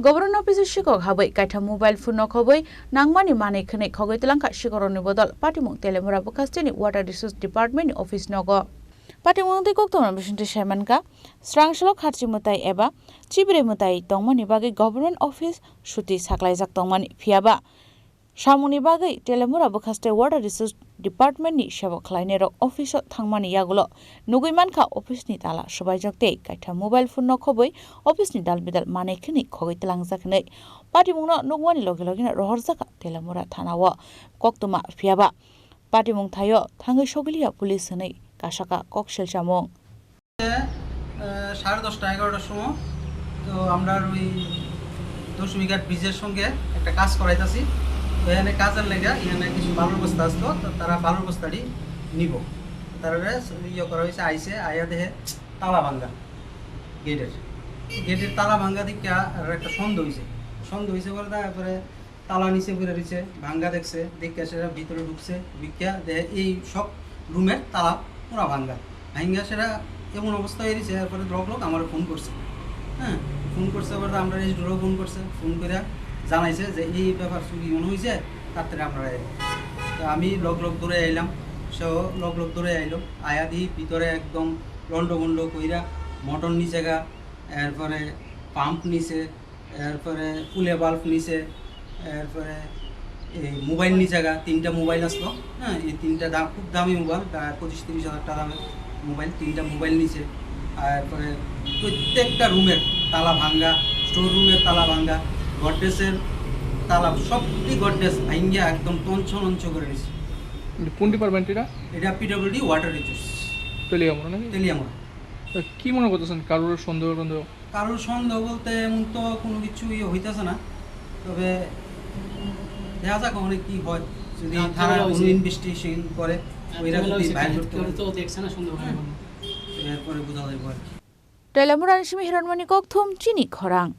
Govt Officeo Sikok Habwi Kaitham mobile phone no Khobwi Nangkukmani Mane Khene Khogwi Twlangkha Sikokrokni Bodol Patimung Teliamura Bwkhaste ni Water Resource Department Office Nogo Patimung tei Koktomna Bisinte Saimanka Srangsalok Khatri Mutai eba Tripura Mutai tongmani bagui Government Office Suti Saklaijak tongmani phiaba Samuni bagui Teliamura Bwkhaste Water Resource Department ni seba khlainai rok Officeo thangmani yagulo nugui mankha office ni tala subaijak tei Kaitham mobile phone no Khobwi office ni dal bidal manai khini Khogwi Twlangjakhnai Patimung no nugmani loge loge rohorjaka Teliamura thanao koktuma phiaba Patimung thayo thangui sogiliya police hwnai কাশাকা ককশেল চামং 10:30-11টার সময় তো আমরা ওই 10 বিঘার ব্রিজের সঙ্গে একটা কাজ করাইতাছি তো এখানে কাজের লাগা এখানে কিছু বালুর বস্তা আসতো তো তারা বালুর বস্তাটি নিব তারপরে ইয়ে করা হয়েছে আইসে আয়া দেহে তালা ভাঙ্গা গেটের তালা ভাঙ্গা দিকে আর একটা সন্দেহ হয়েছে বলে তারপরে তালা নিচে পড়ে রয়েছে ভাঙ্গা দেখছে দেখে সেটা ভিতরে ঢুকছে বিজ্ঞা দেহে এই সব রুমের তালা পুরা ভাঙ্গা সেটা এমন অবস্থা হয়ে গেছে এরপরে লোক আমার ফোন করছে ফোন করছে এবার আমরা রেজিস্ট্রারও ফোন করছে ফোন করে জানাইছে যে এই ব্যাপার চুরি মনে হয়েছে তাড়াতাড়ি আপনারা তো আমি লোক ধরে আইলাম সেও লোক ধরে আইলো আয়া দিই ভিতরে একদম লন্ডভন্ড কইরা মোটর নিচে গা এরপরে পাম্প নিচে এরপরে ফুলে বাল্ব নিচে এরপরে এই মোবাইল নিচে গা 3টা মোবাইল আসলো এই 3টা দাম খুব দামি মোবাইল 25-30 হাজার টাকা দামের মোবাইল 3টা মোবাইল নিচে তারপরে প্রত্যেকটা রুমের তালা ভাঙ্গা স্টোর রুমের তালা ভাঙ্গা গডরেজের তালা সবটি গডরেজ ভাঙ্গা একদম তঞ্চ করে নিয়েছে কোন ডিপার্টমেন্ট এটা পিডব্লিউডি ওয়াটার রিসোর্স তেলিয়ামুরা কি মনে করতেছেন কারোর সন্দেহ বলতে এমন তো কোনো কিছু হইতেছে না তবে দেখা যাক অনেক কি হয় যদি থানা ইনভেস্টিগেশন করে ওইরা যদি বাইরে তো দেখছ না সন্দেহ হয় এরপরে বোঝা যাবে Teliamura Shimi Hiranmani Kokthum Chini Khorang